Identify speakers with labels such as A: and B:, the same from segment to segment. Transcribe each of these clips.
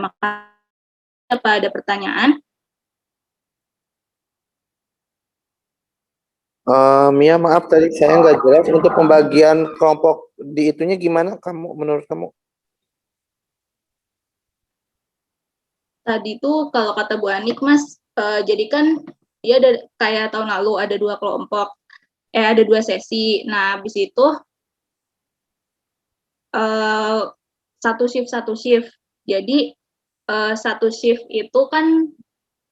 A: Makanya apa ada pertanyaan?
B: Mia, maaf tadi saya nggak jelas untuk pembagian kelompok di itunya gimana menurut kamu?
A: Tadi tuh kalau kata Bu Anik, Mas, jadi kan dia ada kayak tahun lalu ada 2 kelompok, ada 2 sesi. Nah, habis itu satu shift. Jadi satu shift itu kan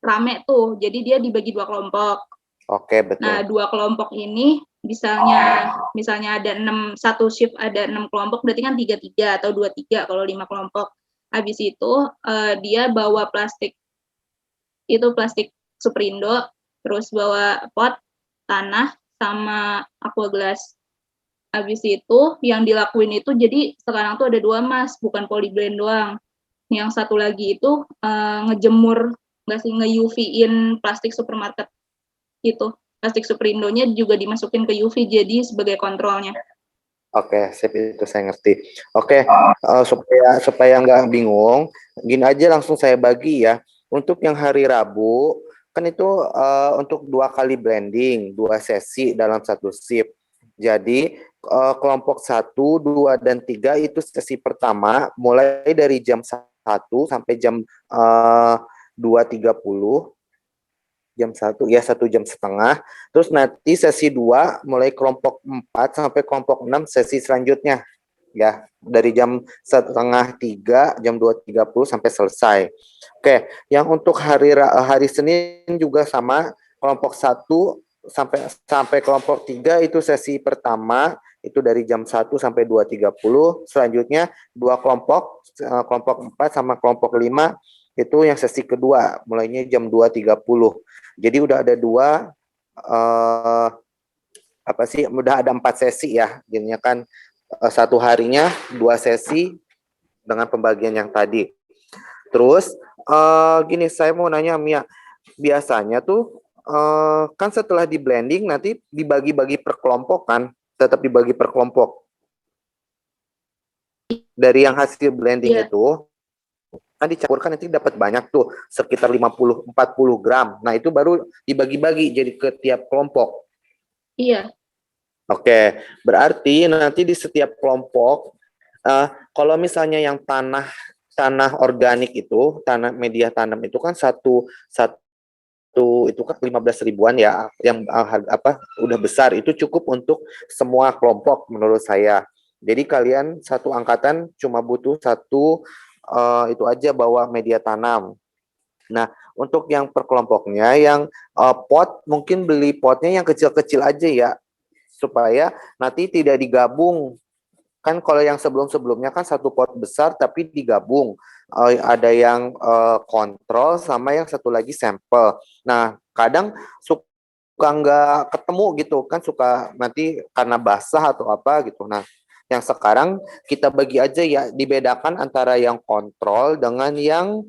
A: rame tuh, jadi dia dibagi 2 kelompok.
B: Oke, betul.
A: Nah, 2 kelompok ini misalnya ada 6, satu shift ada 6 kelompok, berarti kan 3-3 atau 2-3 kalau 5 kelompok. Habis itu dia bawa plastik Superindo, terus bawa pot, tanah, sama aqua glass. Habis itu yang dilakuin itu, jadi sekarang tuh ada 2, Mas, bukan polyblend doang. Yang satu lagi itu ngejemur, nge-UV-in plastik supermarket gitu. Plastik Superindonya juga dimasukin ke UV jadi sebagai kontrolnya.
B: Oke, sip, itu saya ngerti. Oke, supaya nggak bingung, gini aja langsung saya bagi ya. Untuk yang hari Rabu, kan itu untuk 2 kali blending, 2 sesi dalam satu shift. Jadi kelompok 1, 2, dan 3 itu sesi pertama mulai dari jam 1 sampai jam 2.30. Jam 1 ya, 1,5 jam. Terus nanti sesi 2 mulai kelompok 4 sampai kelompok 6 sesi selanjutnya ya, dari jam 2:30, jam 2.30 sampai selesai. Oke, yang untuk hari Senin juga sama, kelompok 1 sampai kelompok 3 itu sesi pertama itu dari jam 1 sampai 2.30. Selanjutnya 2 kelompok 4 sama kelompok 5 itu yang sesi kedua mulainya jam 2.30. Jadi udah ada 2 udah ada 4 sesi ya. Jadinya kan satu harinya 2 sesi dengan pembagian yang tadi. Terus gini, saya mau nanya Mia, biasanya tuh kan setelah di blending nanti dibagi-bagi per kelompok kan, tetap dibagi per kelompok. Dari yang hasil blending itu kan dicampurkan nanti dapat banyak tuh, sekitar 50-40 gram. Nah, itu baru dibagi-bagi jadi ke tiap kelompok.
A: Iya.
B: Oke, berarti nanti di setiap kelompok, kalau misalnya yang tanah organik itu, tanah media tanam itu kan satu itu kan 15 ribuan ya, yang udah besar, itu cukup untuk semua kelompok menurut saya. Jadi kalian satu angkatan cuma butuh satu itu aja, bawa media tanam. Nah, untuk yang per kelompoknya, yang pot, mungkin beli potnya yang kecil-kecil aja ya, supaya nanti tidak digabung. Kan kalau yang sebelum-sebelumnya kan satu pot besar tapi digabung. Ada yang kontrol sama yang satu lagi sampel. Nah, kadang suka nggak ketemu gitu kan, suka nanti karena basah atau apa gitu. Nah, yang sekarang kita bagi aja ya, dibedakan antara yang kontrol dengan yang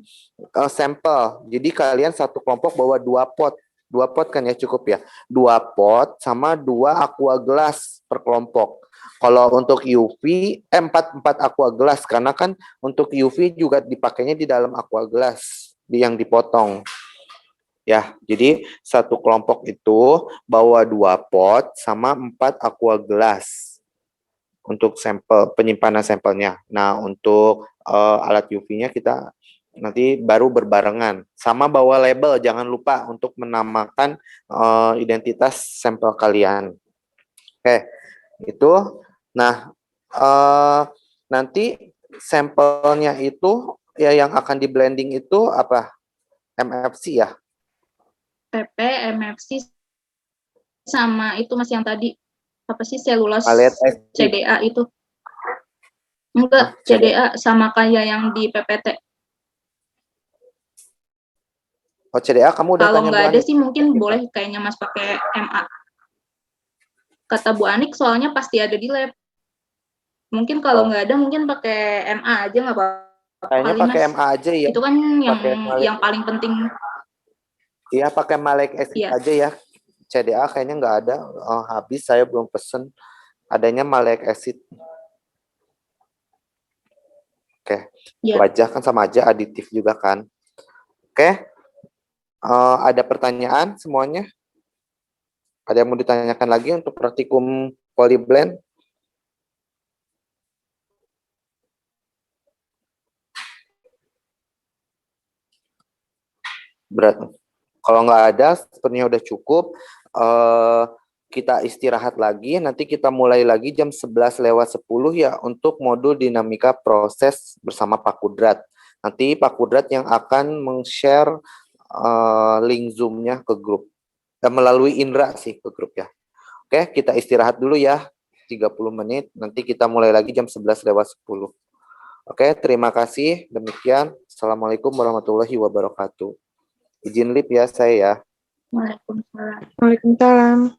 B: sampel. Jadi kalian satu kelompok bawa 2 pot. 2 pot kan ya cukup ya. 2 pot sama 2 aqua gelas per kelompok. Kalau untuk UV, 4 aqua gelas, karena kan untuk UV juga dipakainya di dalam aqua gelas yang dipotong. Ya, jadi satu kelompok itu bawa 2 pot sama 4 aqua gelas untuk sampel, penyimpanan sampelnya. Nah, untuk alat UV-nya kita nanti baru berbarengan. Sama bawa label, jangan lupa untuk menamakan identitas sampel kalian. Oke, itu. Nah, nanti sampelnya itu ya yang akan di blending itu apa? MFC ya?
A: PP, MFC, sama itu Mas yang tadi apa sih, selulos CDA itu. Enggak, CDA sama kayak yang di PPT.
B: Oh, CDA kamu udah
A: kalau
B: tanya
A: nggak
B: Bu
A: ada
B: Anik?
A: Sih mungkin boleh kayaknya Mas pakai MA. Kata Bu Anik soalnya pasti ada di lab. Mungkin kalau nggak ada mungkin pakai MA aja nggak apa-apa.
B: Kayaknya pakai MA aja ya.
A: Itu kan yang paling penting.
B: Iya, pakai Malik acid aja ya. CDA kayaknya nggak ada. Habis, saya belum pesen. Adanya Malik acid. Oke,
A: Ya.
B: wajah kan sama aja, aditif juga kan. Oke, ada pertanyaan semuanya? Ada yang mau ditanyakan lagi untuk praktikum polyblend? Berat. Kalau nggak ada, sepertinya udah cukup. Kita istirahat lagi, nanti kita mulai lagi jam 11:10 ya untuk modul dinamika proses bersama Pak Kudrat. Nanti Pak Kudrat yang akan meng-share link Zoom-nya ke grup. Dan melalui Indra sih ke grup ya. Oke, kita istirahat dulu ya. 30 menit, nanti kita mulai lagi jam 11:10. Oke, terima kasih. Demikian. Assalamualaikum warahmatullahi wabarakatuh. Izin lip ya saya ya.
A: Waalaikumsalam.
C: Waalaikumsalam.